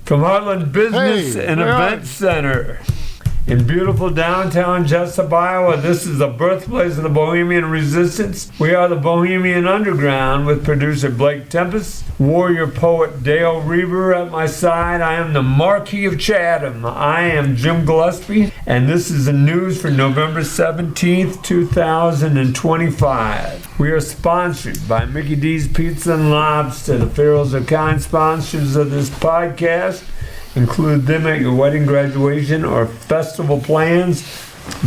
From Heartland Business and Event Center in beautiful downtown Jesup, Iowa, this is the birthplace of the Bohemian Resistance. We are the Bohemian Underground with producer Blake Tempus, warrior poet Dale Rueber at my side. I am the Marquis of Chatham. I am Jim Gillespie, and this is the news for November 17th, 2025. We are sponsored by Mickey D's Pizza and Lobster. The Pharaohs are kind sponsors of this podcast. Include them at your wedding, graduation, or festival plans.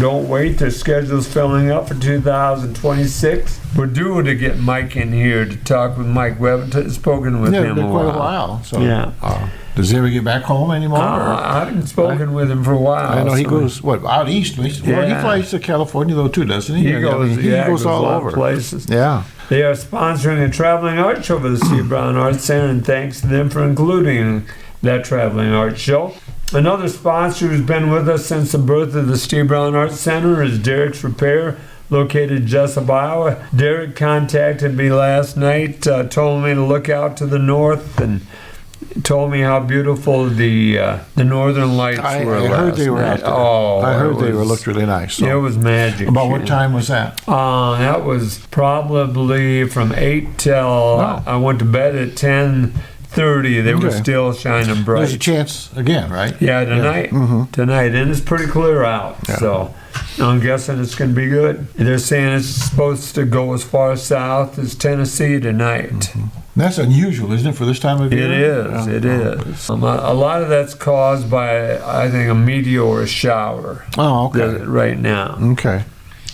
Don't wait, their schedule's filling up for 2026. We're due to get Mike in here to talk with Mike. We haven't spoken with him it's been quite a while. So, does he ever get back home anymore? I haven't spoken with him for a while. I know he goes, out east? Well, he flies to California, though, too, doesn't he? He goes all over. Places. Yeah. They are sponsoring a traveling art show for the Steve Brown Art Center, and thanks to them for including that traveling art show. Another sponsor who's been with us since the birth of the Steve Brown Art Center is Derek's Repair, located in Jesup, Iowa. Derek contacted me last night, told me to look out to the north, and told me how beautiful the northern lights were. I heard they were out there. I heard they looked really nice. So. It was magic. About what time was that? That was probably from 8 till I went to bed at 10:30. They were still shining bright. There's a chance again, right? Yeah, tonight. Mm-hmm. Tonight, and it's pretty clear out. Yeah. So I'm guessing it's going to be good. They're saying it's supposed to go as far south as Tennessee tonight. Mm-hmm. That's unusual, isn't it, for this time of year? It is. It is. A lot of that's caused by, I think, a meteor shower. Oh, okay. Right now. Okay.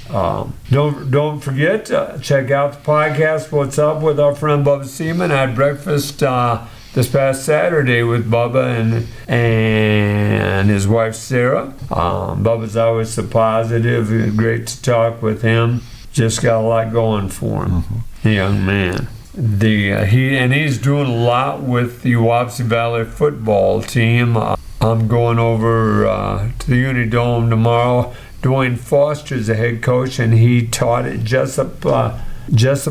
Don't forget, check out the podcast, What's Up, with our friend Bubba Seaman. I had breakfast this past Saturday with Bubba and his wife Sarah. Bubba's always so positive. Great to talk with him. Just got a lot going for him. The young man. He's doing a lot with the Wapsie Valley football team. I'm going over to the Unidome tomorrow. Dwayne Foster's the head coach, and he taught at Jesup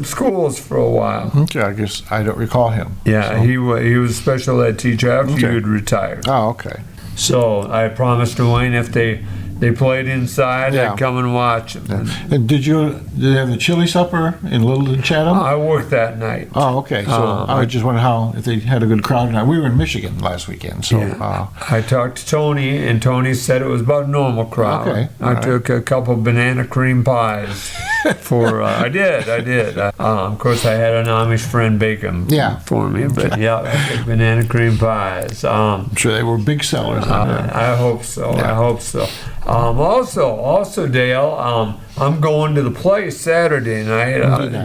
schools for a while. Okay, I guess I don't recall him. Yeah, so. He was a special ed teacher after he had retired. Oh, okay. So I promised Dwayne if they played inside, I'd come and watch them. And did they have the chili supper in Littleton, Chatham? I worked that night. Oh, okay. So I just wondered if they had a good crowd tonight. We were in Michigan last weekend, so I talked to Tony, and Tony said it was about a normal crowd. Okay. I took a couple banana cream pies. I did. Of course, I had an Amish friend bake them for me, but I took banana cream pies. I'm sure they were big sellers. I hope so. Yeah. I hope so. Also, Dale, I'm going to the play Saturday night.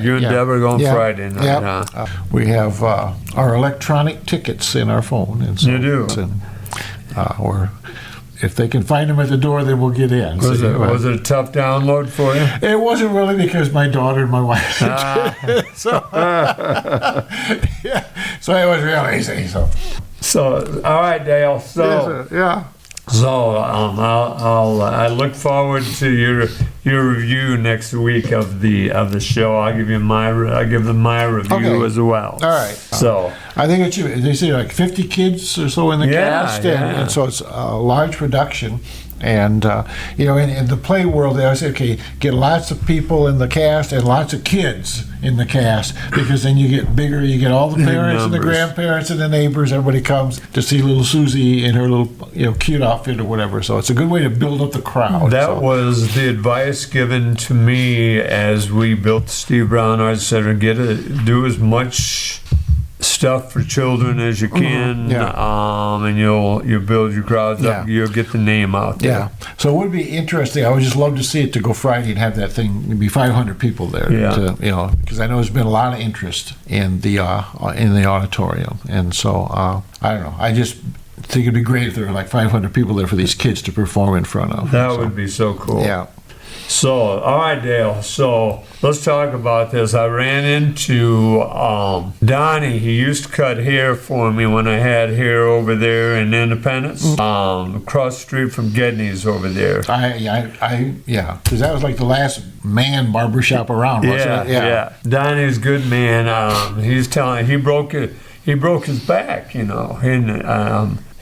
You and Deb are going Friday night. We have our electronic tickets in our phone. And so, you do. If they can find them at the door, then we'll get in. Was it a tough download for you? It wasn't really, because my daughter and my wife so it was real easy. So all right, Dale. So I look forward to your review next week of the show. I'll give them my review as well. All right. So I think it should. They say like 50 kids or so in the cast, and so it's a large production. And in the play world, they always say, okay, get lots of people in the cast and lots of kids in the cast, because then you get bigger. You get all the parents and the grandparents and the neighbors. Everybody comes to see little Susie in her little cute outfit or whatever. So it's a good way to build up the crowd. That was the advice given to me as we built the Steve Brown Art Center. Do as much stuff for children as you can, and you'll build your crowds up. You'll get the name out there. Yeah. So it would be interesting. I would just love to see it to go Friday and have that thing be 500 people there. Yeah. Because I know there's been a lot of interest in the auditorium, and so I don't know. I just think it'd be great if there were like 500 people there for these kids to perform in front of. That would be so cool. Yeah. So, all right, Dale. So let's talk about this. I ran into Donnie. He used to cut hair for me when I had hair over there in Independence, across the street from Gedney's over there. Because that was like the last man barbershop around, wasn't it? Yeah. Donnie's a good man. He's telling he broke his back, and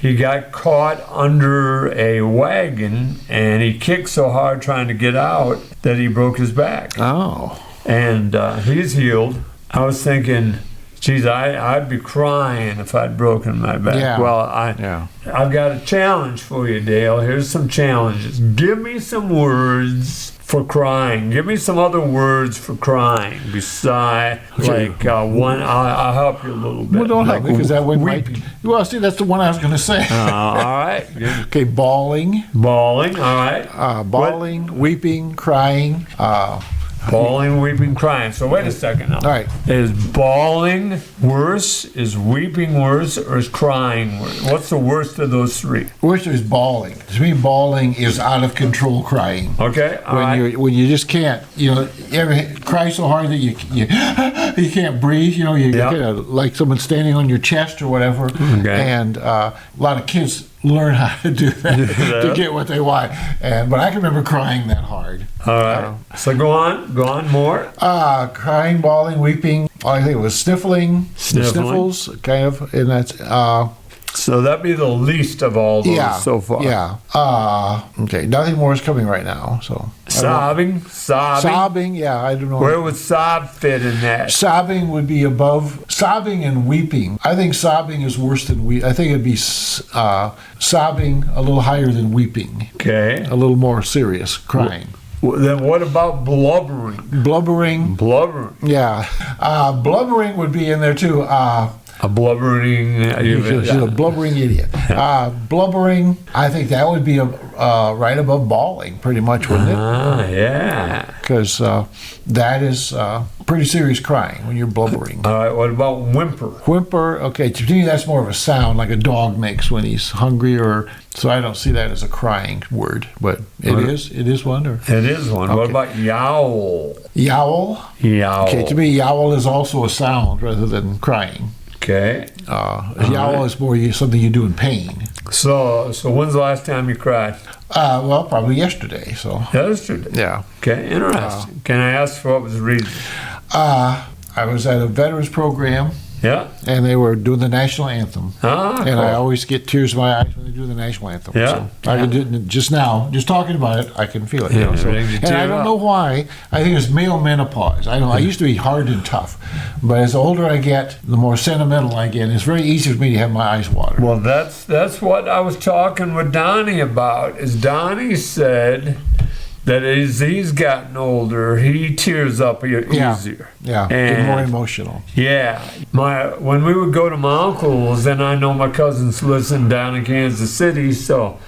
he got caught under a wagon, and he kicked so hard trying to get out that he broke his back. Oh. And he's healed. I was thinking, geez, I'd be crying if I'd broken my back. Yeah. Well, I've got a challenge for you, Dale. Here's some challenges. Give me some words for crying. Give me some other words for crying besides, like one. I'll help you a little bit. Well, don't help me, because that one might weeping. be. Well, see, that's the one I was going to say. All right. Okay, bawling. Bawling. All right. Bawling, weeping, crying. Bawling, weeping, crying. So wait a second now. All right. Is bawling worse? Is weeping worse? Or is crying worse? What's the worst of those three? Worst is bawling. To me, bawling is out of control crying. Okay. All right. When you just can't, you ever cry so hard that you you can't breathe. You Yep. kind of like someone standing on your chest or whatever. Okay. And a lot of kids learn how to do that to get what they want. But I can remember crying that hard. All right. So go on more. Crying, bawling, weeping. I think it was sniffling. Sniffling. Sniffles, kind of, and that's. So that'd be the least of all those so far. Yeah. Okay. Nothing more is coming right now. So. Sobbing. Sobbing. Yeah. I don't know. Where would sob fit in that? Sobbing would be above sobbing and weeping. I think sobbing is worse than I think it'd be sobbing a little higher than weeping. Okay. A little more serious, crying. Then what about blubbering? Blubbering. Yeah. Blubbering would be in there too. A blubbering. She's a blubbering idiot. Blubbering, I think that would be right above bawling, pretty much, wouldn't it? Yeah. Because that is pretty serious crying when you're blubbering. All right, what about whimper? Whimper, okay, to me that's more of a sound like a dog makes when he's hungry, so I don't see that as a crying word, but it is one. Or It is one. Okay. What about yowl? Yowl? Yowl. Okay, to me yowl is also a sound rather than crying. Okay. Yowl is more something you do in pain. So when's the last time you cried? Well, probably yesterday. So. Yesterday. Yeah. Okay, interesting. Can I ask for what was the reason? I was at a veterans program. Yeah. And they were doing the national anthem. Ah, and cool. I always get tears in my eyes when they do the national anthem. Yeah. So I can do it just now, just talking about it, I can feel it. Yeah, and I don't know why. I think it's male menopause. I used to be hard and tough, but as the older I get, the more sentimental I get. And it's very easy for me to have my eyes water. Well, that's what I was talking with Donnie about. Is Donnie said that as he's gotten older, he tears up easier. Yeah, and more emotional. Yeah. When we would go to my uncle's, and I know my cousins listen down in Kansas City, so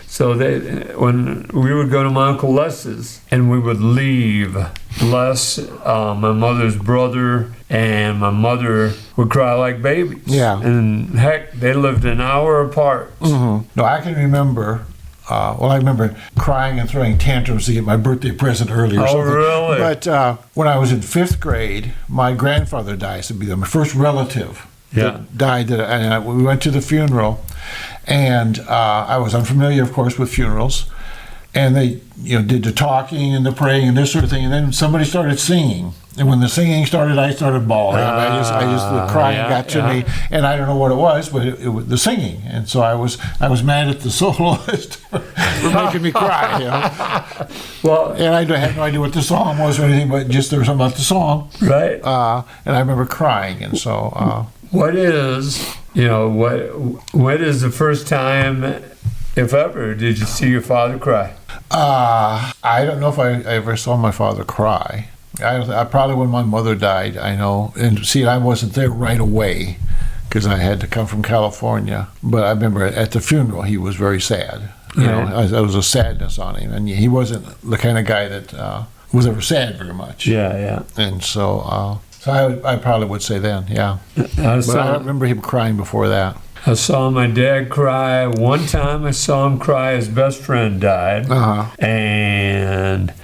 when we would go to my Uncle Les's, and we would leave, Les, my mother's brother, and my mother would cry like babies. Yeah. And heck, they lived an hour apart. Mm-hmm. No, I can remember. I remember crying and throwing tantrums to get my birthday present early or something. Really? But when I was in 5th grade, my grandfather died. So my first relative that died. And we went to the funeral, and I was unfamiliar, of course, with funerals. And they, did the talking and the praying and this sort of thing. And then somebody started singing. And when the singing started, I started bawling. The crying got to me, and I don't know what it was, but it was the singing. And so I was mad at the soloist for making me cry. Well, and I had no idea what the song was or anything, but just there was something about the song, right? And I remember crying, and so. What is the first time, if ever, did you see your father cry? I don't know if I ever saw my father cry. I probably when my mother died, I know. And see, I wasn't there right away because I had to come from California. But I remember at the funeral, he was very sad. There was a sadness on him. And he wasn't the kind of guy that was ever sad very much. Yeah. And so I probably would say then, yeah. But I remember him crying before that. I saw my dad cry. One time I saw him cry, his best friend died. And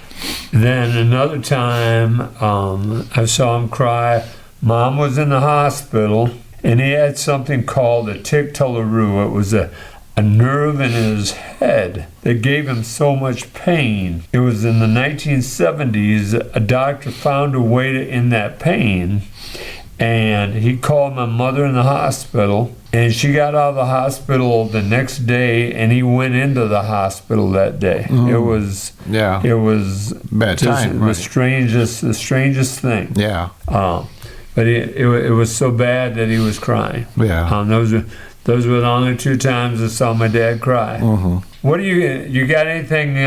then another time I saw him cry. Mom was in the hospital, and he had something called a tic-talaroo. It was a nerve in his head that gave him so much pain. It was in the 1970s. A doctor found a way to end that pain, and he called my mother in the hospital, And she got out of the hospital the next day, and he went into the hospital that day. Mm-hmm. It was bad time, the strangest thing. Yeah. But it was so bad that he was crying. Yeah. Those were the only 2 times I saw my dad cry. Mm-hmm. What do you got anything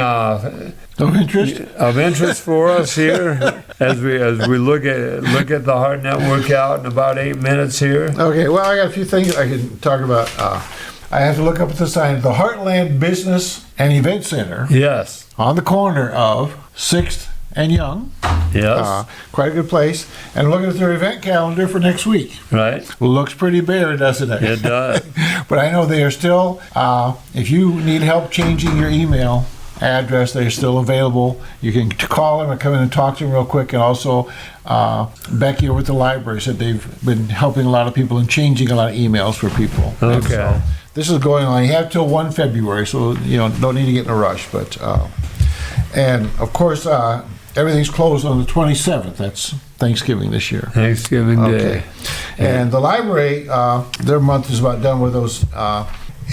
Of interest for us here as we look at the Heart Network out in about 8 minutes here? Okay, well, I got a few things I can talk about. I have to look up at the sign, the Heartland Business and Event Center. Yes. On the corner of 6th and Young. Yes. Quite a good place. And looking at their event calendar for next week. Right. Looks pretty bare, doesn't it? It does. But I know they are still, if you need help changing your email address, they're still available. You can call them and come in and talk to them real quick. And also, Becky over at the library said they've been helping a lot of people and changing a lot of emails for people. Okay. So this is going on. You have till 1 February, so don't need to get in a rush. But and of course, everything's closed on the 27th. That's Thanksgiving this year. Thanksgiving Day. Okay. And the library, their month is about done with those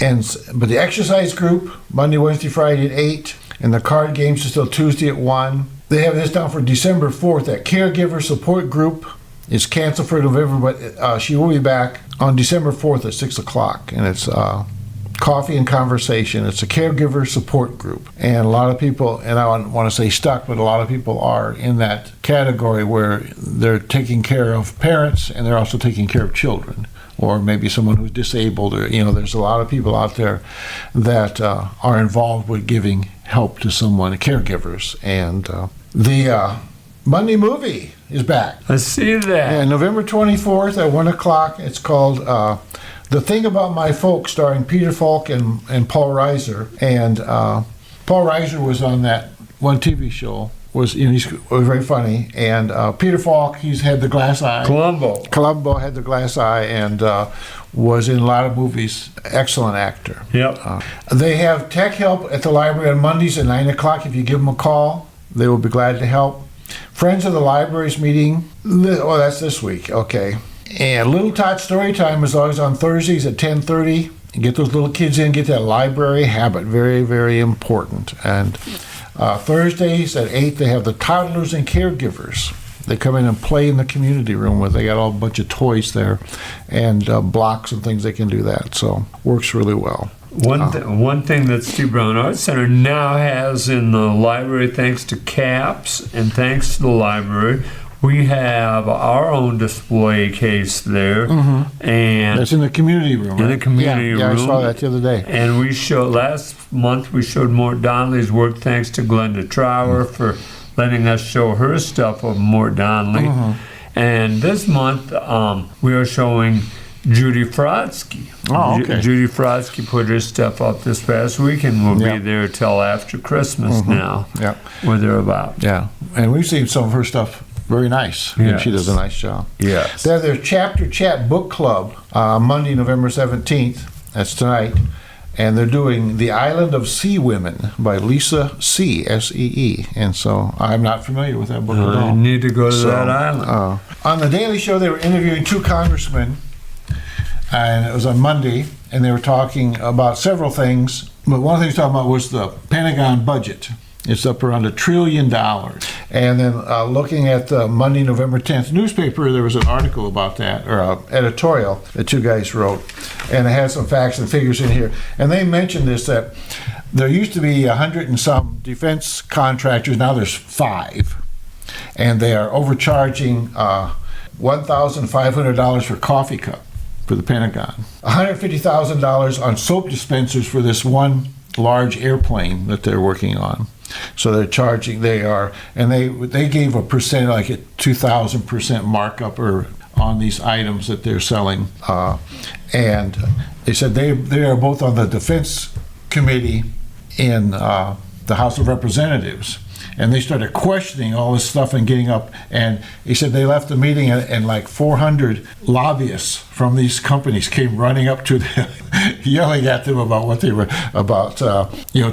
ends. But the exercise group, Monday, Wednesday, Friday at 8. And the card games are still Tuesday at 1. They have this down for December 4th. That caregiver support group is canceled for November, but she will be back on December 4th at 6 o'clock. And it's Coffee and Conversation. It's a caregiver support group. And a lot of people, and I don't want to say stuck, but a lot of people are in that category where they're taking care of parents and they're also taking care of children, or maybe someone who's disabled, or there's a lot of people out there that are involved with giving help to someone, caregivers. And the Monday movie is back. I see that. Yeah, November 24th at 1 o'clock. It's called The Thing About My Folks, starring Peter Falk and Paul Reiser. And Paul Reiser was on that one TV show. Was very funny. And Peter Falk, he's had the glass eye. Columbo had the glass eye and was in a lot of movies. Excellent actor. Yep. They have tech help at the library on Mondays at 9 o'clock. If you give them a call, they will be glad to help. Friends of the Library's meeting. Oh, that's this week. Okay. And Little Tot Story Time is always on Thursdays at 10:30. Get those little kids in, get that library habit. Very, very important. And Thursdays at 8, they have the Toddlers and Caregivers. They come in and play in the community room where they got all a bunch of toys there and blocks and things they can do that. So works really well. One thing that Steve Brown Arts Center now has in the library, thanks to CAPS and thanks to the library, we have our own display case there. Mm-hmm. And that's in the community room, right? In the community room. Yeah, I saw that the other day. And last month we showed Mort Donnelly's work, thanks to Glenda Trower for letting us show her stuff of Mort Donnelly. Mm-hmm. And this month we are showing Judy Frotsky. Oh, okay. Judy Frotsky put her stuff up this past week, and we'll be there till after Christmas now. Yeah. Where they're about. Yeah. And we've seen some of her stuff. Very nice. Yes. She does a nice job. Yes. They have their Chapter Chat Book Club Monday, November 17th. That's tonight. And they're doing The Island of Sea Women by Lisa C. S-E-E. And so I'm not familiar with that book at all. I need to go to that island. On The Daily Show, they were interviewing 2 congressmen. And it was on Monday. And they were talking about several things. But one of the things they were talking about was the Pentagon budget. It's up around $1 trillion. And then looking at the Monday, November 10th newspaper, there was an article about that, or an editorial that 2 guys wrote. And it had some facts and figures in here. And they mentioned this, that there used to be 100 and some defense contractors. Now there's 5. And they are overcharging $1,500 for coffee cup for the Pentagon. $150,000 on soap dispensers for this one large airplane that they're working on. So they're charging, and they gave a percent, like a 2,000% markup on these items that they're selling. And they said they are both on the Defense Committee in the House of Representatives. And they started questioning all this stuff and getting up. And he said they left the meeting and like 400 lobbyists from these companies came running up to them, yelling at them about what they were about,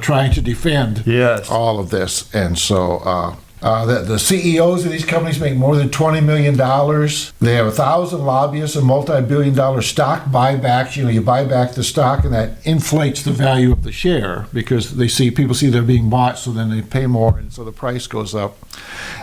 trying to defend all of this. And so The CEOs of these companies make more than $20 million. They have 1,000 lobbyists and multi-billion-dollar stock buybacks. You buy back the stock, and that inflates the value of the share because people see they're being bought, so then they pay more, and so the price goes up.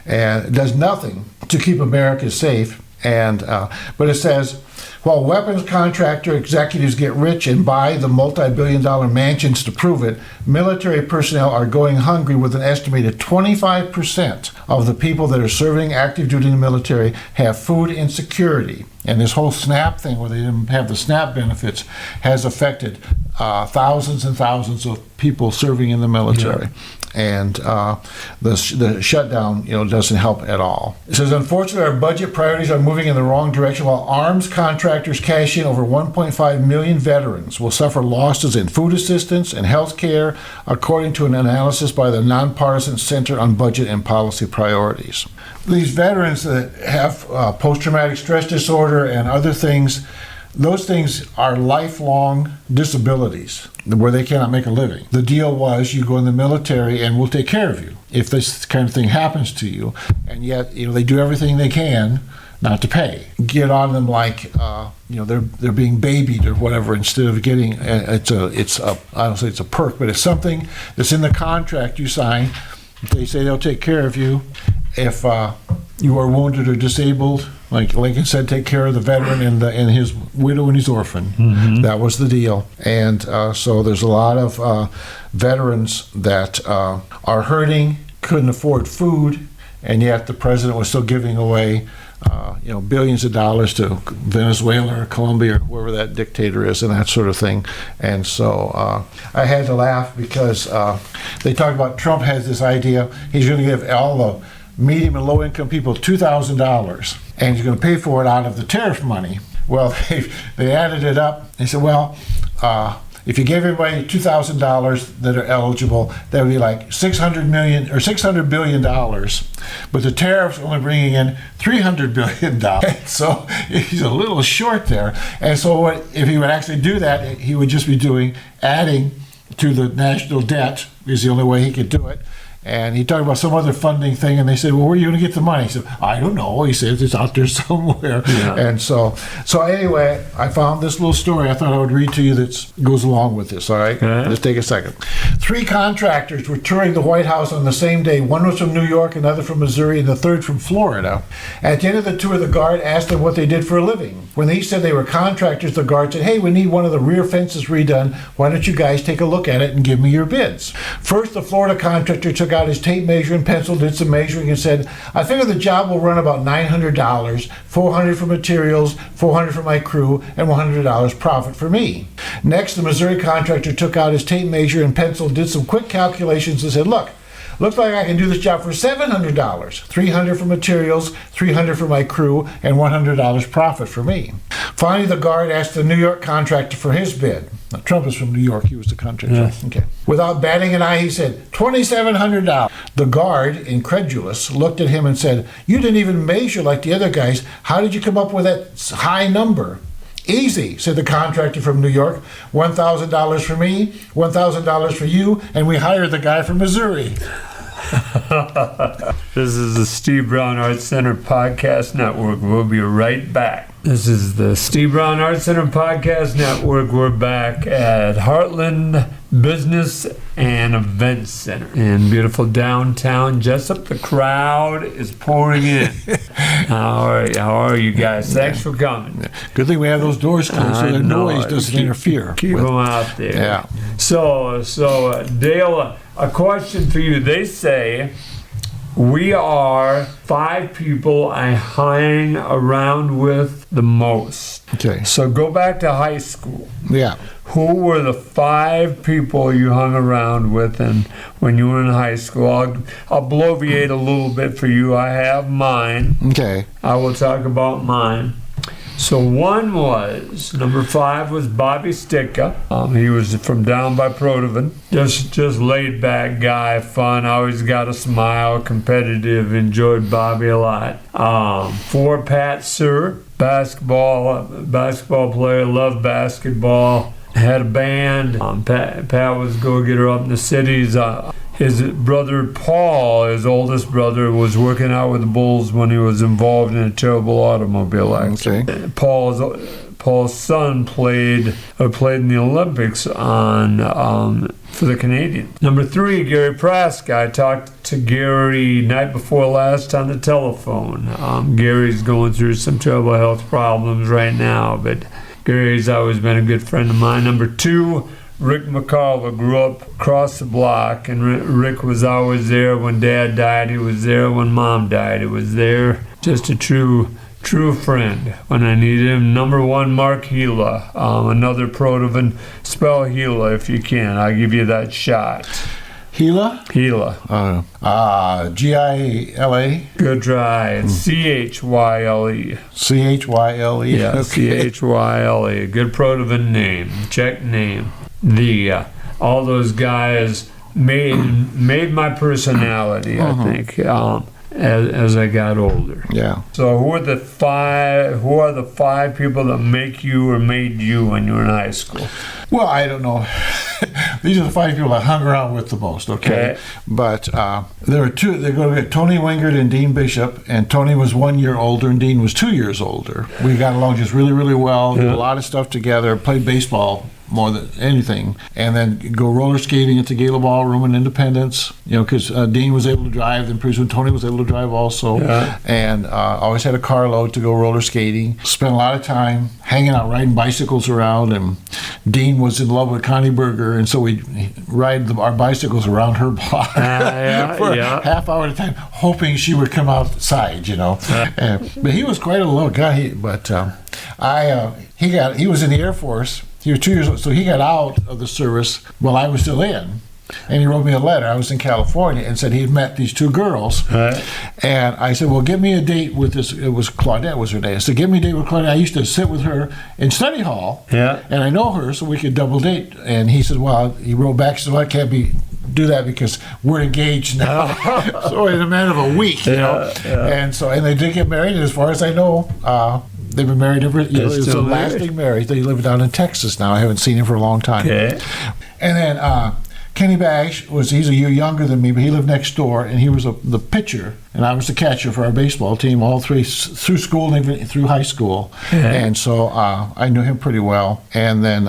And it does nothing to keep America safe. But it says, while weapons contractor executives get rich and buy the multi-billion-dollar mansions to prove it, military personnel are going hungry, with an estimated 25% of the people that are serving active duty in the military have food insecurity. And this whole SNAP thing, where they didn't have the SNAP benefits, has affected thousands and thousands of people serving in the military. Yeah. And the shutdown, doesn't help at all. It says, unfortunately, our budget priorities are moving in the wrong direction. While arms contractors cash in, over 1.5 million veterans will suffer losses in food assistance and health care, according to an analysis by the Nonpartisan Center on Budget and Policy Priorities. These veterans that have post-traumatic stress disorder and other things, those things are lifelong disabilities where they cannot make a living. The deal was, you go in the military and we'll take care of you if this kind of thing happens to you. And yet, they do everything they can not to pay. Get on them like, they're being babied or whatever, instead of getting, I don't say it's a perk, but it's something that's in the contract you sign. They say they'll take care of you if you are wounded or disabled. Like Lincoln said, take care of the veteran and his widow and his orphan. Mm-hmm. That was the deal. And so there's a lot of veterans that are hurting, couldn't afford food, and yet the president was still giving away billions of dollars to Venezuela or Colombia or whoever that dictator is, and that sort of thing. And so I had to laugh because they talk about Trump has this idea he's going to give all the medium and low income people $2,000, and he's going to pay for it out of the tariff money. Well, they added it up. They said, well, if you gave everybody $2,000 that are eligible, that would be like $600 billion. But the tariffs only bringing in $300 billion. So he's a little short there. And so if he would actually do that, he would just be adding to the national debt is the only way he could do it. And he talked about some other funding thing, and they said, well, where are you going to get the money? He said, I don't know. He said, it's out there somewhere. Yeah. And so anyway, I found this little story I thought I would read to you that goes along with this, all right? Let's take a second. 3 contractors were touring the White House on the same day. One was from New York, another from Missouri, and the third from Florida. At the end of the tour, the guard asked them what they did for a living. When they said they were contractors, the guard said, hey, we need one of the rear fences redone. Why don't you guys take a look at it and give me your bids? First, the Florida contractor took out his tape measure and pencil, did some measuring, and said, I figure the job will run about $900, $400 for materials, $400 for my crew, and $100 profit for me. Next, the Missouri contractor took out his tape measure and pencil, did some quick calculations, and said, looks like I can do this job for $700, $300 for materials, $300 for my crew, and $100 profit for me. Finally, the guard asked the New York contractor for his bid. Now, Trump is from New York. He was the contractor. Yeah. Okay. Without batting an eye, he said, $2,700. The guard, incredulous, looked at him and said, you didn't even measure like the other guys. How did you come up with that high number? Easy, said the contractor from New York. $1,000 for me, $1,000 for you, and we hired the guy from Missouri. This is the Steve Brown Arts Center Podcast Network. We'll be right back. This is the Steve Brown Arts Center Podcast Network. We're back at Heartland Business and Events Center in beautiful downtown Jesup. The crowd is pouring in. How are you guys? Thanks for coming. Good thing we have those doors closed so the noise doesn't interfere. Keep them out there. Yeah. So Dale, a question for you. They say we are 5 people I hang around with the most. Okay. So go back to high school. Yeah. Who were the 5 people you hung around with and when you were in high school? I'll bloviate a little bit for you. I have mine. Okay. I will talk about mine. So number 5 was Bobby Sticka. He was from down by Protovan. Just laid back guy, fun, always got a smile, competitive, enjoyed Bobby a lot. 4, Pat Sir, basketball player, loved basketball, had a band. Pat was go-getter up in the cities. his brother Paul, his oldest brother, was working out with the Bulls when he was involved in a terrible automobile accident. Okay. Paul's son played in the Olympics for the Canadians. Number 3, Gary Praska. I talked to Gary night before last on the telephone. Gary's going through some terrible health problems right now, but Gary's always been a good friend of mine. Number 2, Rick McCullough. Grew up across the block, and Rick was always there when Dad died. He was there when Mom died. He was there. Just a true friend when I needed him. Number 1, Mark Gila. Another Protovan. Spell Gila if you can. I'll give you that shot. Gila? Gila. Gila. Good try. It's Chyle. Chyle. Yeah, Okay. Chyle. Good Protovan name. Czech name. All those guys made my personality, I think. As I got older. Yeah. So who are the 5 people that make you or made you when you were in high school? Well, I don't know. These are the 5 people I hung around with the most, okay? But there were 2. They're going to get Tony Wingard and Dean Bishop, and Tony was 1 year older and Dean was 2 years older. We got along just really, really well, did a lot of stuff together, played baseball more than anything, and then go roller skating at the Gala Ballroom in Independence, because Dean was able to drive, then pretty soon Tony was able to drive also, and always had a carload to go roller skating. Spent a lot of time hanging out, riding bicycles around, and Dean was in love with Connie Berger, and so we'd ride our bicycles around her block for a half hour at a time, hoping she would come outside, but he was quite a little guy, he was in the Air Force. He was 2 years old, so he got out of the service while I was still in. And he wrote me a letter. I was in California and said he had met these 2 girls. And I said, well, give me a date with this. It was Claudette was her name. I said, give me a date with Claudette. I used to sit with her in study hall. And I know her, so we could double date. And he said, well, he wrote back, he said, well, I can't do that because we're engaged now. So in a matter of a week, And they did get married. And as far as I know, they've been married ever. It's a lasting marriage. They live down in Texas now. I haven't seen him for a long time. And then Kenny Bash he's a year younger than me, but he lived next door, and he was the pitcher, and I was the catcher for our baseball team, all through school and even through high school. And so I knew him pretty well. And then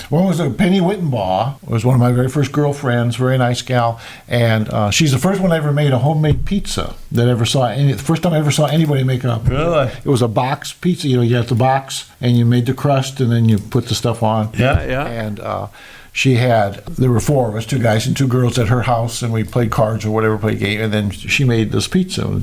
one was Penny Wittenbaugh, was one of my very first girlfriends, very nice gal, and she's the first one I ever made a homemade pizza that I ever saw. The first time I ever saw anybody make a it was a box pizza. You had the box, and you made the crust, and then you put the stuff on. And there were 4 of us, 2 guys and 2 girls at her house, and we played cards or whatever, played game, and then she made this pizza.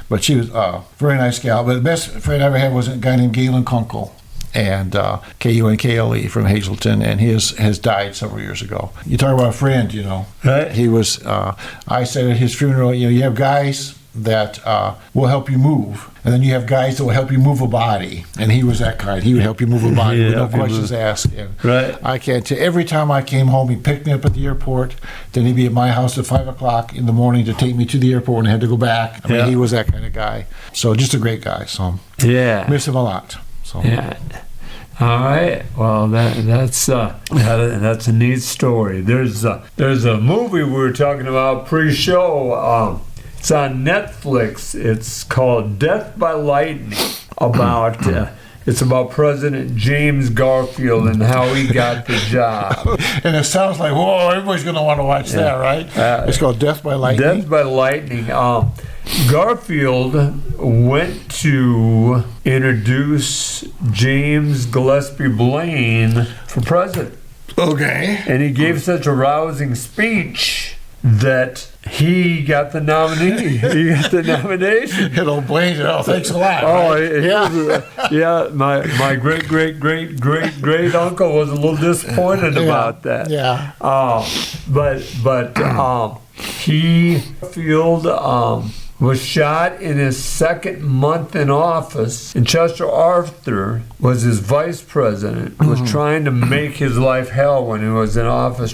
But she was a very nice gal. But the best friend I ever had was a guy named Galen Kunkel, and Kunkle from Hazleton, and he has died several years ago. You talk about a friend, He was, I said at his funeral, you have guys that will help you move, and then you have guys that will help you move a body, and he was that kind. He would help you move a body with no questions asked. And I can't tell. Every time I came home, he'd pick me up at the airport, then he'd be at my house at 5 o'clock in the morning to take me to the airport when I had to go back. I mean, he was that kind of guy. So just a great guy. So miss him a lot. So All right. Well, that's a neat story. There's a movie we were talking about pre-show. It's on Netflix. It's called Death by Lightning. It's about President James Garfield and how he got the job. And it sounds like, whoa, everybody's going to want to watch that, right? It's called Death by Lightning. Death by Lightning. Garfield went to introduce James Gillespie Blaine for president. Okay. And he gave such a rousing speech that he got the nominee. He got the nomination. And old Blaine said, oh, thanks a lot. Oh, right? My great uncle was a little disappointed about that. But he was shot in his 2nd month in office, and Chester Arthur was his vice president, was trying to make his life hell when he was in office,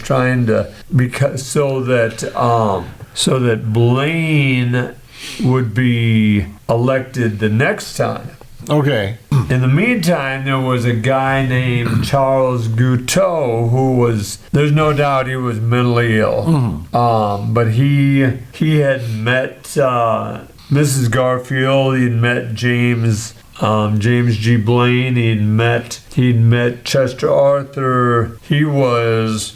so that Blaine would be elected the next time. Okay. In the meantime, there was a guy named Charles Guteau who was, there's no doubt he was mentally ill. But he had met Mrs. Garfield, he'd met James G. Blaine, he'd met Chester Arthur. He was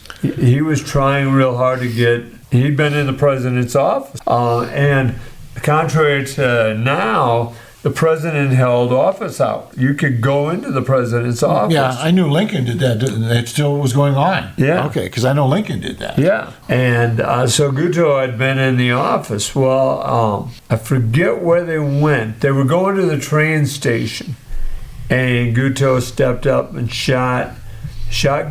trying real hard to get, he'd been in the president's office. And contrary to now, the president held office out. You could go into the president's office. Yeah, I knew Lincoln did that. It still was going on. Yeah. Okay, because I know Lincoln did that. Yeah. And so Guteau had been in the office. Well, I forget where they went. They were going to the train station. And Guteau stepped up and shot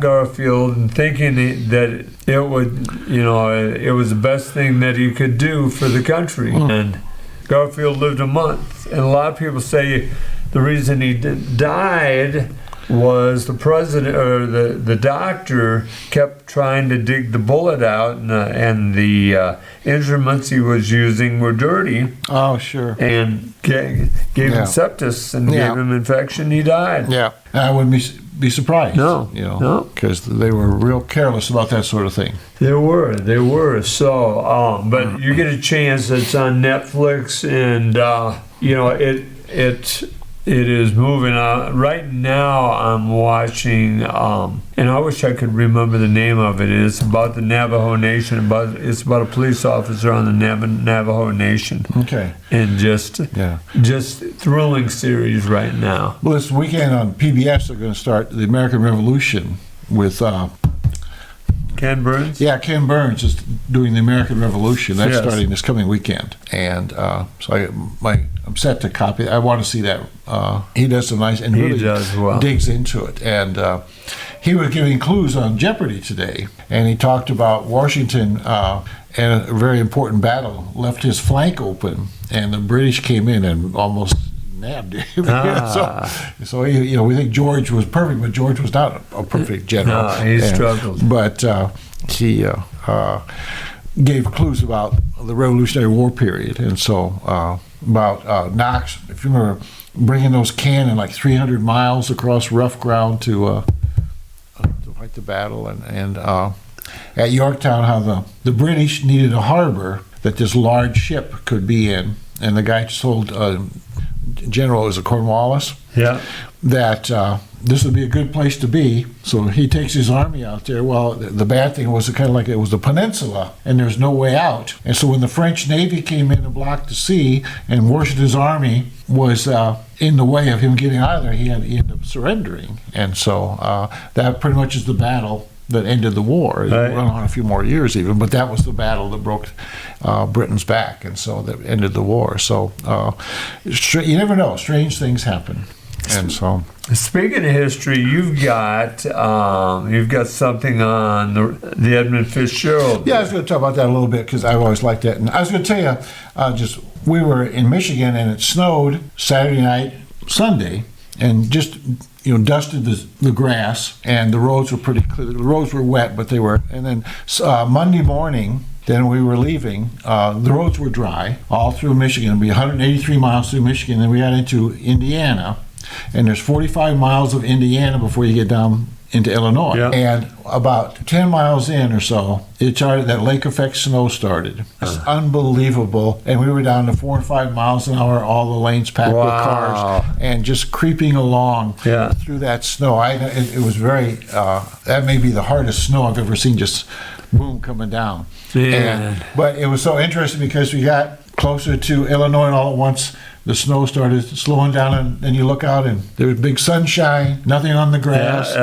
Garfield, and thinking that it would, it was the best thing that he could do for the country. And Garfield lived a month, and a lot of people say the reason he died was the president or the doctor kept trying to dig the bullet out, and the instruments he was using were dirty. Oh, sure. And gave him sepsis and gave him infection. He died. Yeah, I wouldn't be surprised. No, because they were real careless about that sort of thing. They were. So, but you get a chance. It's on Netflix, and it is moving on. Right now, I'm watching, and I wish I could remember the name of it. It's about the Navajo Nation. It's about a police officer on the Navajo Nation. Okay. And just thrilling series right now. Well, this weekend on PBS, they're going to start the American Revolution with Ken Burns? Yeah, Ken Burns is doing the American Revolution. That's starting this coming weekend. And so I'm set to copy. I want to see that. He does some nice, and really digs into it. And he was giving clues on Jeopardy today, and he talked about Washington and a very important battle left his flank open, and the British came in and almost nabbed him. So we think George was perfect, but George was not a perfect general. No, he struggled. But he gave clues about the Revolutionary War period, and so about Knox, if you remember, bringing those cannon like 300 miles across rough ground to fight the battle, and at Yorktown, how the British needed a harbor that this large ship could be in, and the guy told General, is it Cornwallis? Yeah. That this would be a good place to be. So he takes his army out there. Well, the bad thing was kind of like it was the peninsula, and there's no way out. And so when the French Navy came in and blocked the sea, and Washington's army was in the way of him getting out of there, he ended up surrendering. And so that pretty much is the battle that ended the war. It went on a few more years even, but that was the battle that broke Britain's back, and so that ended the war. So you never know. Strange things happen. And so, speaking of history, you've got something on the Edmund Fitzgerald. Yeah, I was going to talk about that a little bit because I've always liked that. And I was going to tell you, we were in Michigan and it snowed Saturday night, Sunday, and just dusted the grass, and the roads were pretty clear. The roads were wet, but they were. And then Monday morning, then we were leaving. The roads were dry all through Michigan. It'd be 183 miles through Michigan. Then we got into Indiana, and there's 45 miles of Indiana before you get down into Illinois. Yep. And about 10 miles in or so, it started, that lake effect snow started. It's unbelievable. And we were down to 4 or 5 miles an hour, all the lanes packed with cars, and just creeping along through that snow. It was very, that may be the hardest snow I've ever seen, just boom, coming down. But it was so interesting because we got closer to Illinois, and all at once the snow started slowing down, and then you look out and there was big sunshine, nothing on the grass.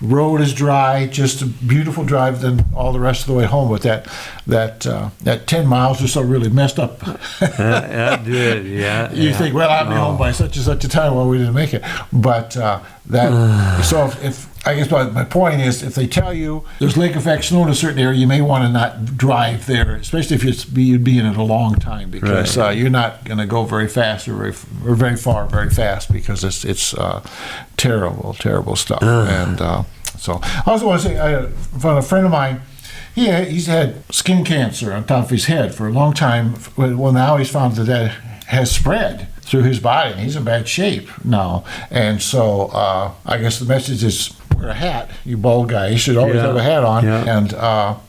Road is dry, just a beautiful drive, then all the rest of the way home. But that 10 miles or so really messed up. That did, You think, well, I'll be home by such and such a time. Well, we didn't make it. But so if I guess my point is, if they tell you there's lake effect snow in a certain area, you may want to not drive there, especially if you'd be in it a long time, because you're not going to go very fast or very far very fast, because it's terrible stuff. And so I also want to say, a friend of mine, he's had skin cancer on top of his head for a long time. Well, now he's found that has spread. through his body, and he's in bad shape now. And so I guess the message is wear a hat, you bald guy. You should always have a hat on. Yeah. And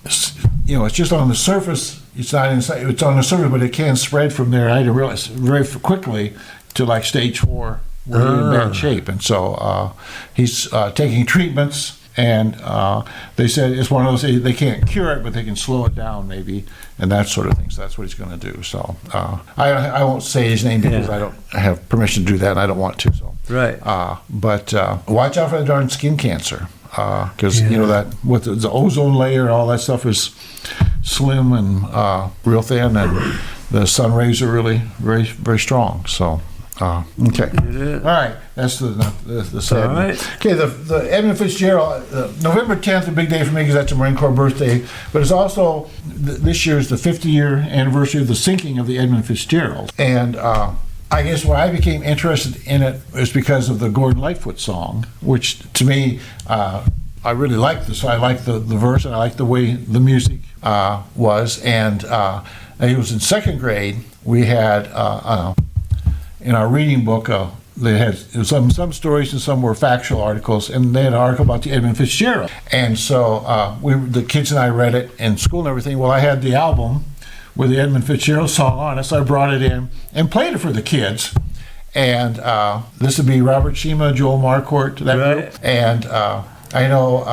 it's just on the surface. It's not inside. It's on the surface, but it can spread from there. I didn't realize very quickly to like stage 4, where he's in bad shape. And so he's taking treatments. And they said it's one of those, they can't cure it, but they can slow it down maybe, and that sort of thing. So that's what he's going to do. So I won't say his name because I don't have permission to do that, and I don't want to. So right. But watch out for the darn skin cancer, because that with the ozone layer and all that stuff is slim and real thin, and the sun rays are really very, very strong. So. Okay. All right. That's the sad. All right. Okay. The Edmund Fitzgerald, November 10th, a big day for me because that's a Marine Corps birthday. But it's also this year is the 50-year anniversary of the sinking of the Edmund Fitzgerald. And I guess why I became interested in it is because of the Gordon Lightfoot song, which to me I really liked this. I liked the verse, and I liked the way the music was. And it was in second grade. We had. In our reading book, they had some stories and some were factual articles, and they had an article about the Edmund Fitzgerald. And so the kids and I read it in school and everything. Well, I had the album with the Edmund Fitzgerald song on it, so I brought it in and played it for the kids. And this would be Robert Shima, Joel Marquardt, that group. And I know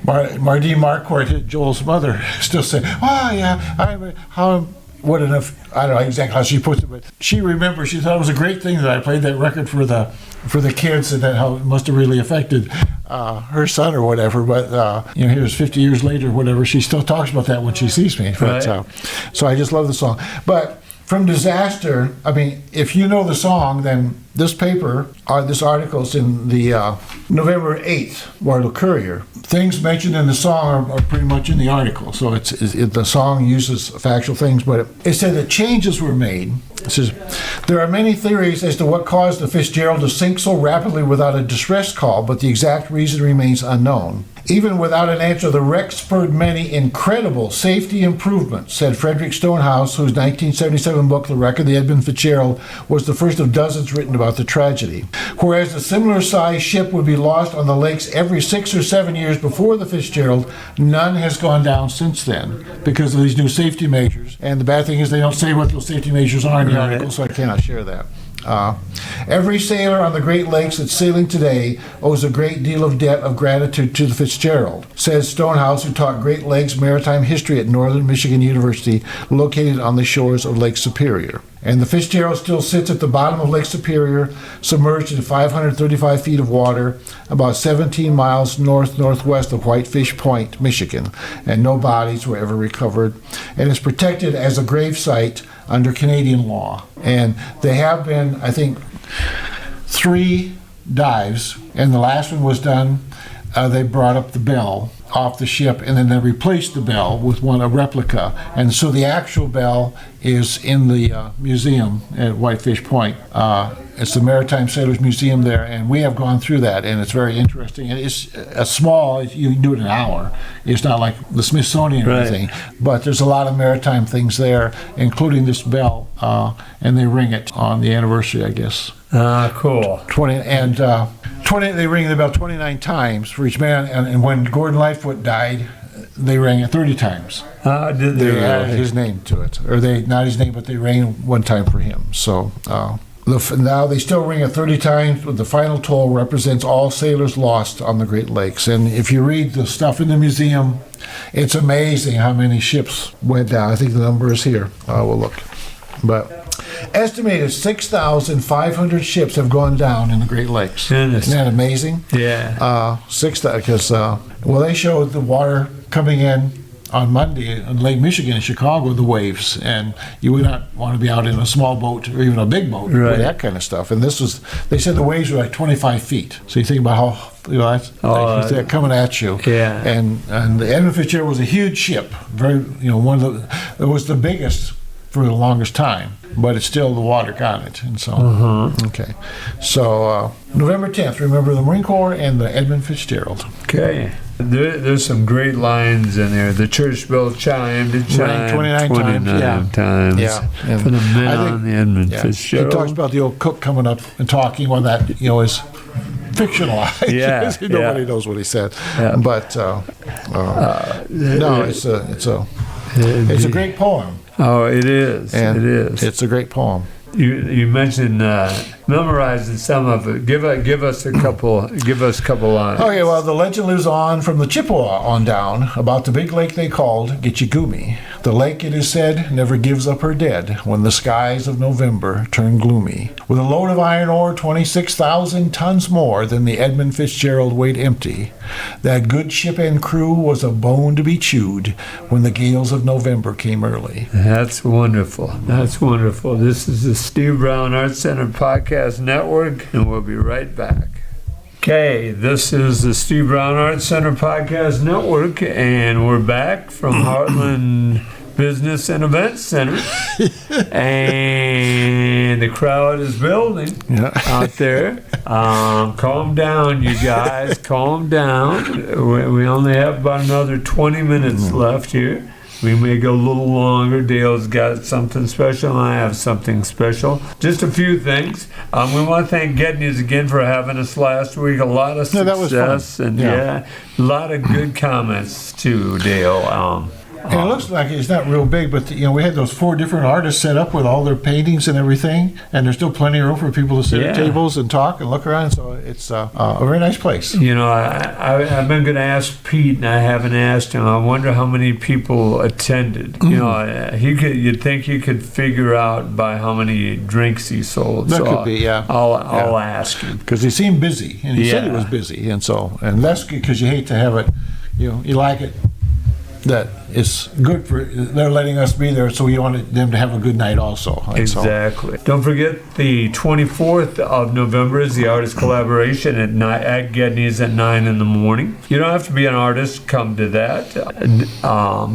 Mardine Marquardt, Joel's mother, still saying, "Oh yeah, what enough." I don't know exactly how she puts it, but she remembers. She thought it was a great thing that I played that record for the kids, and that how it must have really affected her son or whatever. But here's 50 years later, whatever. She still talks about that when she sees me. But, so I just love the song. But from Disaster, I mean, if you know the song, then this paper, this article is in the November 8th Waterloo Courier. Things mentioned in the song are pretty much in the article. So the song uses factual things, but it said that changes were made. It says, there are many theories as to what caused the Fitzgerald to sink so rapidly without a distress call, but the exact reason remains unknown. Even without an answer, the wreck spurred many incredible safety improvements, said Frederick Stonehouse, whose 1977 book, The Wreck of the Edmund Fitzgerald, was the first of dozens written about the tragedy. Whereas a similar-sized ship would be lost on the lakes every 6 or 7 years before the Fitzgerald, none has gone down since then because of these new safety measures. And the bad thing is they don't say what those safety measures are in the article, so I cannot share that. Every sailor on the Great Lakes that's sailing today owes a great deal of debt of gratitude to the Fitzgerald, says Stonehouse, who taught Great Lakes maritime history at Northern Michigan University, located on the shores of Lake Superior. And the Fitzgerald still sits at the bottom of Lake Superior, submerged in 535 feet of water, about 17 miles north-northwest of Whitefish Point, Michigan, and no bodies were ever recovered, and is protected as a grave site under Canadian law. And they have been, I think, 3 dives, and the last one was done, they brought up the bell off the ship, and then they replaced the bell with a replica. And so the actual bell is in the museum at Whitefish Point. It's the Maritime Sailors Museum there, and we have gone through that, and it's very interesting. And it's a small, you can do it in an hour. It's not like the Smithsonian or anything, but there's a lot of maritime things there, including this bell, and they ring it on the anniversary, I guess. Cool. 20 they ring the bell 29 times for each man, and when Gordon Lightfoot died, they rang it 30 times. Did they added his name to it, or they not his name, but they rang one time for him. So now they still ring it 30 times, but the final toll represents all sailors lost on the Great Lakes. And if you read the stuff in the museum, it's amazing how many ships went down. I think the number is here. We'll look, but. Estimated 6,500 ships have gone down in the Great Lakes. Goodness. Isn't that amazing? Yeah. Because they showed the water coming in on Monday in Lake Michigan in Chicago, the waves, and you would not want to be out in a small boat or even a big boat with that kind of stuff. And they said the waves were like 25 feet. So you think about how they're coming at you. Yeah. And the Edmund Fitzgerald was a huge ship, it was the biggest for the longest time, but it's still the water got it, and so okay. So November 10th, remember the Marine Corps and the Edmund Fitzgerald. Okay. There's some great lines in there. The church bell chimed, it chimed 29 times. Yeah. For the men on the Edmund Fitzgerald. He talks about the old cook coming up and talking when that, is fictionalized. Yeah. Nobody knows what he said. Yeah. But no, it's a great poem. Oh, it is. And it is. It's a great poem. You mentioned memorizing some of it. Give us a couple lines. Okay, well, the legend lives on from the Chippewa on down about the big lake they called Gitchigumi. The lake, it is said, never gives up her dead when the skies of November turn gloomy. With a load of iron ore 26,000 tons more than the Edmund Fitzgerald weighed empty, that good ship and crew was a bone to be chewed when the gales of November came early. That's wonderful. That's wonderful. This is the Steve Brown Arts Center Podcast Network, and we'll be right back. Okay, this is the Steve Brown Arts Center Podcast Network, and we're back from Heartland Business and Events Center, and the crowd is building out there. Calm down, you guys. Calm down. We only have about another 20 minutes left here. We may go a little longer. Dale's got something special, and I have something special. Just a few things. We want to thank Gedney's again for having us last week. A lot of success. That was fun. And a lot of good comments too, Dale. And it looks like it's not real big, but we had those 4 different artists set up with all their paintings and everything, and there's still plenty of room for people to sit at tables and talk and look around. So it's a very nice place. I've been going to ask Pete, and I haven't asked him. I wonder how many people attended. You'd think he could figure out by how many drinks he sold. That could be, yeah. I'll ask him because he seemed busy, and he said he was busy, and that's good because you hate to have it. You like it. That it's good for they're letting us be there, so we want them to have a good night also. Exactly. Don't forget the 24th of November is the artist collaboration at Gedney's at 9 in the morning. You don't have to be an artist. Come to that.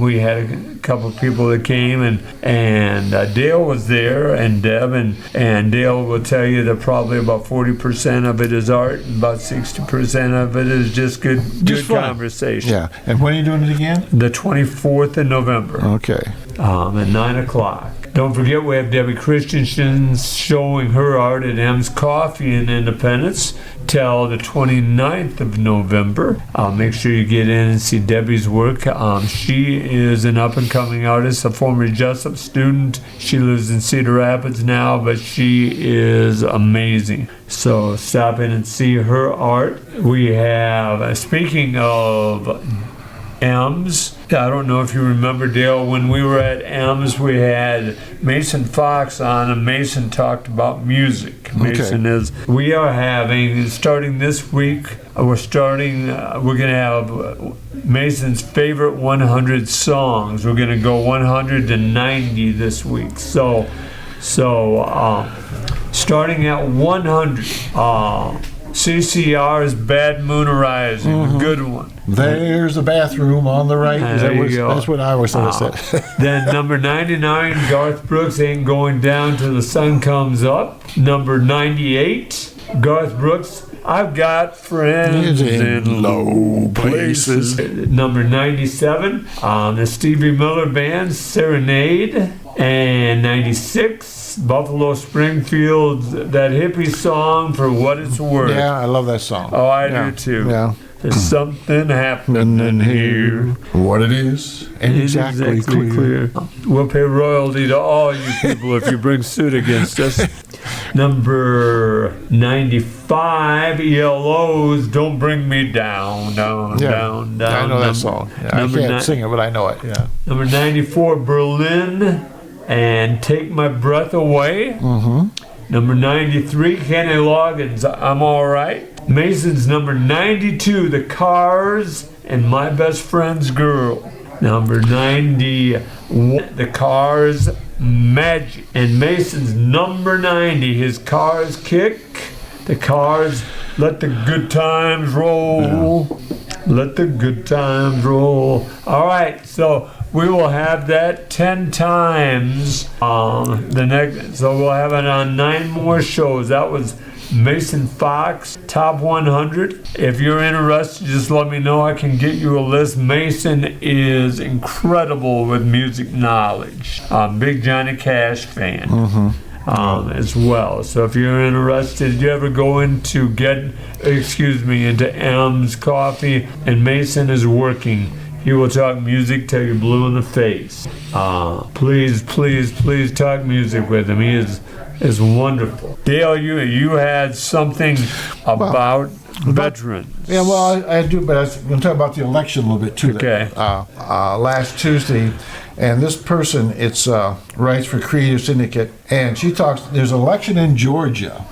We had a couple of people that came, and Dale was there, and Deb, and Dale will tell you that probably about 40% of it is art, and about 60% of it is just good conversation. Yeah. And when are you doing it again? The 24th of November. Okay. At 9 o'clock. Don't forget, we have Debbie Christensen showing her art at M's Coffee in Independence till the 29th of November. Make sure you get in and see Debbie's work. She is an up-and-coming artist, a former Jesup student. She lives in Cedar Rapids now, but she is amazing. So stop in and see her art. We have, speaking of M's, I don't know if you remember, Dale, when we were at M's, we had Mason Fox on, and Mason talked about music. We are having, starting this week, we're going to have Mason's favorite 100 songs. We're going to go 100 to 90 this week. So starting at 100, CCR's Bad Moon Rising, a good one. There's a bathroom on the right. That's what I always thought it said. Then number 99, Garth Brooks, Ain't Going Down Till the Sun Comes Up. Number 98, Garth Brooks, I've Got Friends in Low Places. Number 97, the Stevie Miller Band, Serenade. And 96, Buffalo Springfield's that hippie song, For What It's Worth. Yeah, I love that song. Oh, I do too. Yeah. There's something happening here. What it is ain't exactly clear. We'll pay royalty to all you people if you bring suit against us. Number 95, ELO's Don't Bring Me Down, Down. I know that song. Yeah, I can't sing it, but I know it. Yeah. Number 94, Berlin and Take My Breath Away. Mm-hmm. Number 93, Kenny Loggins, I'm All Right. Mason's number 92, The Cars and My Best Friend's Girl. Number 91, The Cars, Magic. And Mason's number 90, his Cars Kick, The Cars, Let the Good Times Roll. Let the good times roll. All right, so we will have that 10 times so we'll have it on 9 more shows. That was Mason Fox Top 100. If you're interested, just let me know. I can get you a list. Mason is incredible with music knowledge. Big Johnny Cash fan. As well. So if you're interested, you ever go into into M's Coffee and Mason is working, he will talk music till you're blue in the face. Please talk music with him. He is wonderful. Dale, you had something about veterans. Yeah, well, I do, but I was going to talk about the election a little bit too. Okay. Last Tuesday, and this person, it's Rights for Creative Syndicate, and she talks, there's an election in Georgia.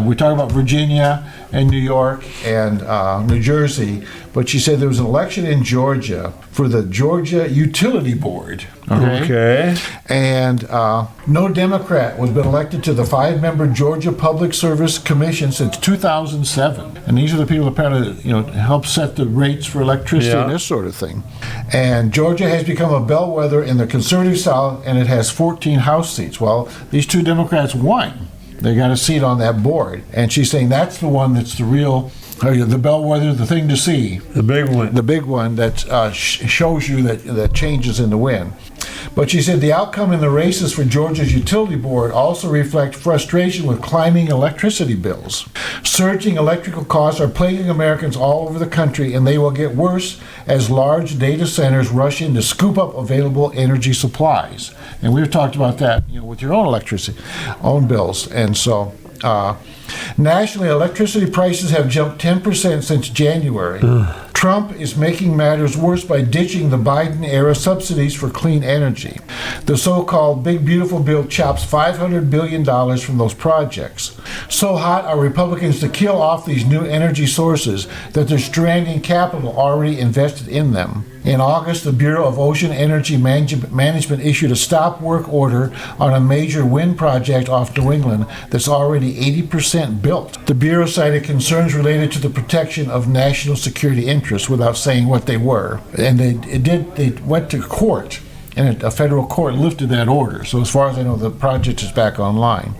We talk about Virginia and New York and New Jersey, but she said there was an election in Georgia for the Georgia Utility Board. Okay. And no Democrat was been elected to the 5-member Georgia Public Service Commission since 2007. And these are the people that apparently, help set the rates for electricity and this sort of thing. And Georgia has become a bellwether in the conservative South, and it has 14 House seats. Well, these 2 Democrats won. They got a seat on that board. And she's saying that's the one that's the real, the bellwether, the thing to see. The big one. The big one that shows you that changes in the wind. But she said the outcome in the races for Georgia's utility board also reflect frustration with climbing electricity bills. Surging electrical costs are plaguing Americans all over the country, and they will get worse as large data centers rush in to scoop up available energy supplies. And we've talked about that, with your own electricity, own bills. And so nationally, electricity prices have jumped 10% since January. Trump is making matters worse by ditching the Biden-era subsidies for clean energy. The so-called Big Beautiful Bill chops $500 billion from those projects. So hot are Republicans to kill off these new energy sources that they're stranding capital already invested in them. In August, the Bureau of Ocean Energy Management issued a stop work order on a major wind project off New England that's already 80% built. The Bureau cited concerns related to the protection of national security interests without saying what they were. And they went to court, and a federal court lifted that order. So as far as I know, the project is back online.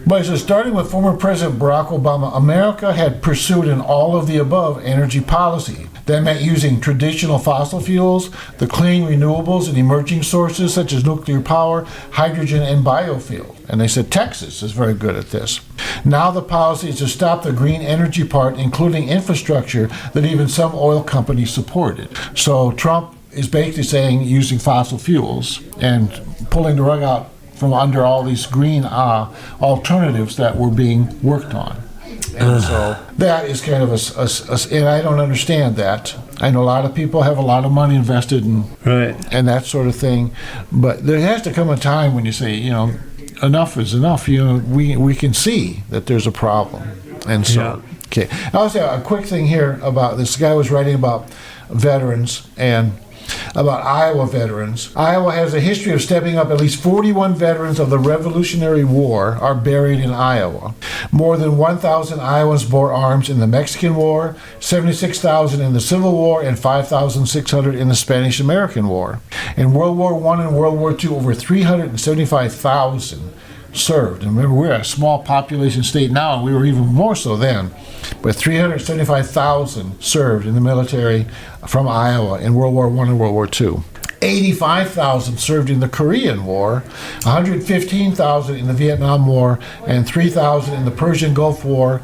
But it says, starting with former President Barack Obama, America had pursued an all-of-the-above energy policy. That meant using traditional fossil fuels, the clean renewables and emerging sources such as nuclear power, hydrogen, and biofuel. And they said Texas is very good at this. Now the policy is to stop the green energy part, including infrastructure that even some oil companies supported. So Trump is basically saying using fossil fuels and pulling the rug out from under all these green alternatives that were being worked on. And so that is kind of and I don't understand that. I know a lot of people have a lot of money invested in and that sort of thing, but there has to come a time when you say, enough is enough. We can see that there's a problem. And so, okay. I'll say a quick thing here about this guy was writing about veterans and about Iowa veterans. Iowa has a history of stepping up. At least 41 veterans of the Revolutionary War are buried in Iowa. More than 1,000 Iowans bore arms in the Mexican War, 76,000 in the Civil War, and 5,600 in the Spanish-American War. In World War I and World War II, over 375,000 served. And remember, we're a small population state now, and we were even more so then. But 375,000 served in the military from Iowa in World War I and World War II. 85,000 served in the Korean War, 115,000 in the Vietnam War, and 3,000 in the Persian Gulf War.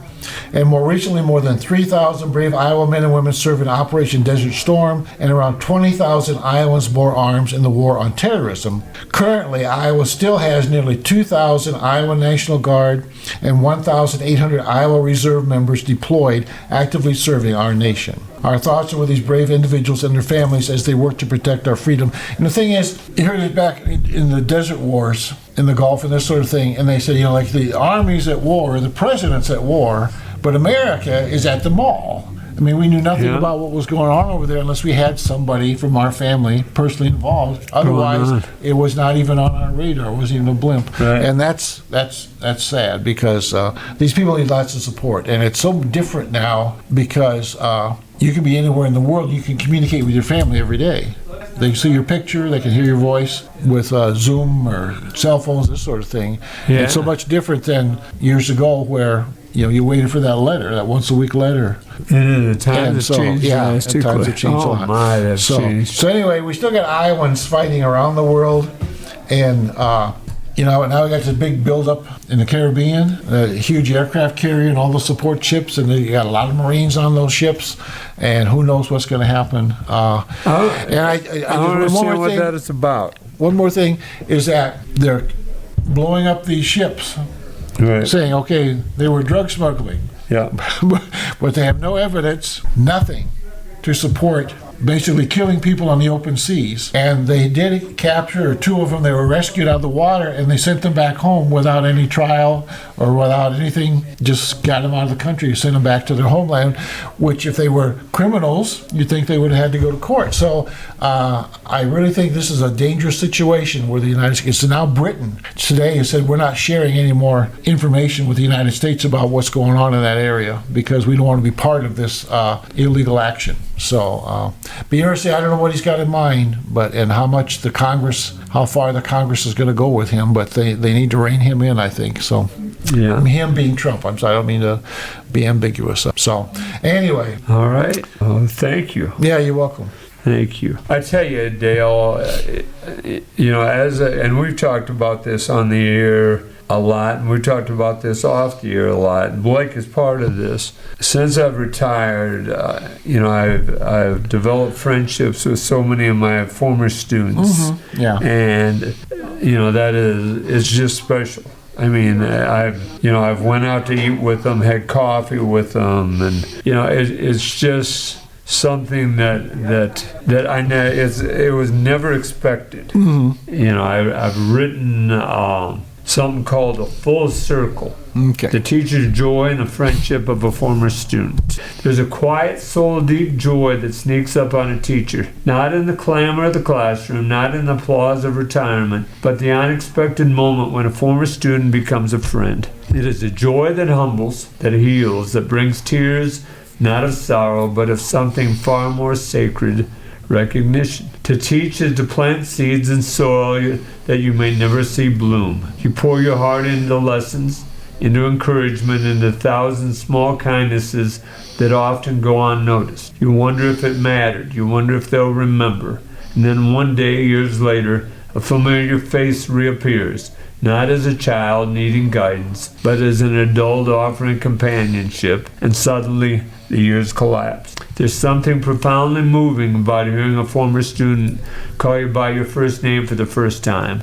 And more recently, more than 3,000 brave Iowa men and women served in Operation Desert Storm, and around 20,000 Iowans bore arms in the war on terrorism. Currently, Iowa still has nearly 2,000 Iowa National Guard and 1,800 Iowa Reserve members deployed, actively serving our nation. Our thoughts are with these brave individuals and their families as they work to protect our freedom. And the thing is, you heard it back in the desert wars, in the Gulf and this sort of thing, and they said, like the Army's at war, the president's at war, but America is at the mall. I mean, we knew nothing about what was going on over there unless we had somebody from our family personally involved. Otherwise, it was not even on our radar. It wasn't even a blimp. Right. And that's sad because these people need lots of support. And it's so different now because you can be anywhere in the world. You can communicate with your family every day. They can see your picture, they can hear your voice with Zoom or cell phones, this sort of thing. Yeah. It's so much different than years ago where you're waiting for that letter, that once a week letter. And the time has changed. Yeah, times have changed a lot. Oh my, that's changed. So anyway, we still got Iowans fighting around the world, and now we got this big buildup in the Caribbean, a huge aircraft carrier and all the support ships, and you got a lot of Marines on those ships, and who knows what's going to happen. And I don't understand what that is about. One more thing is that they're blowing up these ships, right, saying, okay, they were drug smuggling. Yeah. But they have no evidence, nothing, to support basically killing people on the open seas. And they did capture 2 of them. They were rescued out of the water, and they sent them back home without any trial or without anything. Just got them out of the country, sent them back to their homeland, which if they were criminals, you'd think they would have had to go to court. So I really think this is a dangerous situation where the United States, so now Britain today has said we're not sharing any more information with the United States about what's going on in that area because we don't want to be part of this illegal action. So be interesting. I don't know what he's got in mind, and how far the Congress is going to go with him, but they need to rein him in, I think. So, yeah. Him being Trump. I'm sorry, I don't mean to be ambiguous. So, anyway. All right. Well, thank you. Yeah, you're welcome. Thank you. I tell you, Dale, and we've talked about this on the air a lot, and we talked about this off the air a lot, and Blake is part of this. Since I've retired, I've developed friendships with so many of my former students. Mm-hmm. Yeah. And it's just special. I mean, I've went out to eat with them, had coffee with them, and it's just something that I know it was never expected. Mm-hmm. I've written something called A Full Circle. Okay. The teacher's joy and the friendship of a former student. There's a quiet, soul-deep joy that sneaks up on a teacher, not in the clamor of the classroom, not in the applause of retirement, but the unexpected moment when a former student becomes a friend. It is a joy that humbles, that heals, that brings tears, not of sorrow, but of something far more sacred, recognition. To teach is to plant seeds in soil that you may never see bloom. You pour your heart into lessons, into encouragement, into 1,000 small kindnesses that often go unnoticed. You wonder if it mattered. You wonder if they'll remember. And then one day, years later, a familiar face reappears, not as a child needing guidance, but as an adult offering companionship, and suddenly the years collapse. There's something profoundly moving about hearing a former student call you by your first name for the first time.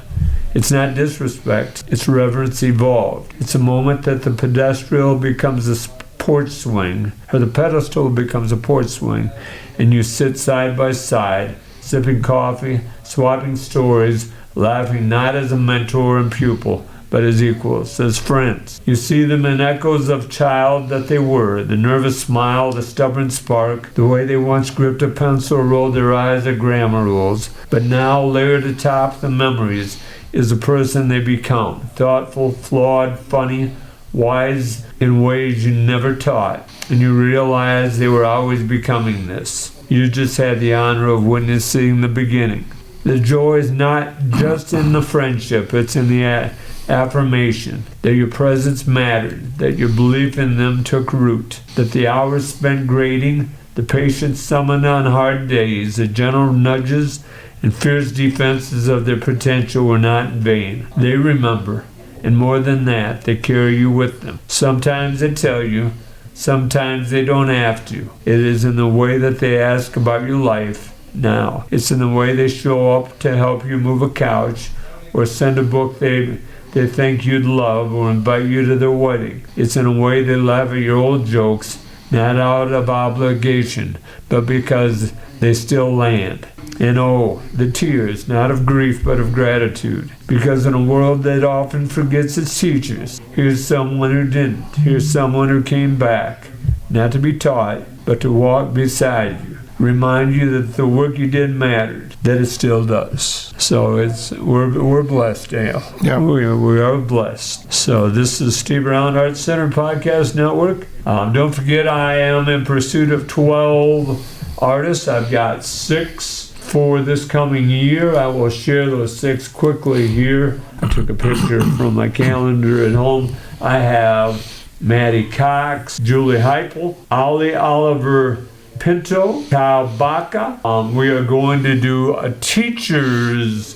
It's not disrespect, it's reverence evolved. It's a moment that the pedestal becomes a porch swing, or the pedestal becomes a porch swing, and you sit side by side, sipping coffee, swapping stories, laughing not as a mentor and pupil, but as equals, as friends. You see them in echoes of child that they were, the nervous smile, the stubborn spark, the way they once gripped a pencil or rolled their eyes at grammar rules. But now, layered atop the memories, is the person they become, thoughtful, flawed, funny, wise in ways you never taught, and you realize they were always becoming this. You just had the honor of witnessing the beginning. The joy is not just in the friendship, it's in the affirmation that your presence mattered, that your belief in them took root, that the hours spent grading, the patience summoned on hard days, the gentle nudges and fierce defenses of their potential were not in vain. They remember, and more than that, they carry you with them. Sometimes they tell you, sometimes they don't have to. It is in the way that they ask about your life now. It's in the way they show up to help you move a couch or send a book they think you'd love or invite you to their wedding. It's in a way they laugh at your old jokes, not out of obligation, but because they still land. And oh, the tears, not of grief but of gratitude. Because in a world that often forgets its teachers, here's someone who didn't. Here's someone who came back, not to be taught, but to walk beside you. Remind you that the work you did mattered, that it still does. So we're blessed, Dale. Yeah. We are blessed. So this is Steve Brown Arts Center Podcast Network. Don't forget, I am in pursuit of 12 artists. I've got 6 for this coming year. I will share those 6 quickly here. I took a picture from my calendar at home. I have Maddie Cox, Julie Heipel, Ollie Oliver Pinto, Kyle Baca. We are going to do a teacher's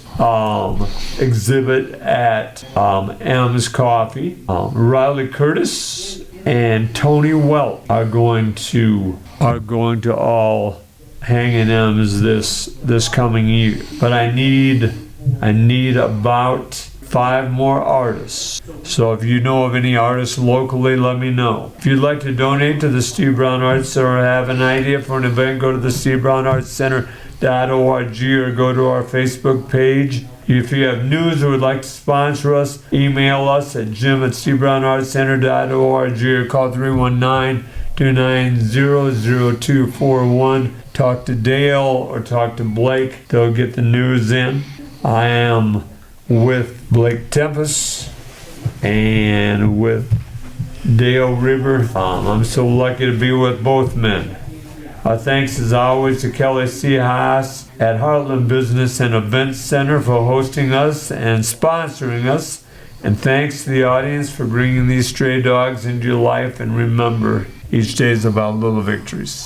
exhibit at M's Coffee. Riley Curtis and Tony Welch are going to all hang in M's this coming year. But I need about 5 more artists. So if you know of any artists locally, let me know. If you'd like to donate to the Steve Brown Arts Center or have an idea for an event, go to the SteveBrownArtsCenter.org or go to our Facebook page. If you have news or would like to sponsor us, email us at jim@SteveBrownArtsCenter.org or call 319-290-0241. Talk to Dale or talk to Blake. They'll get the news in. I am with Blake Tempus and with Dale Rueber. I'm so lucky to be with both men. Our thanks as always to Kelly C. Haas at Heartland Business and Events Center for hosting us and sponsoring us. And thanks to the audience for bringing these stray dogs into your life. And remember, each day is about little victories.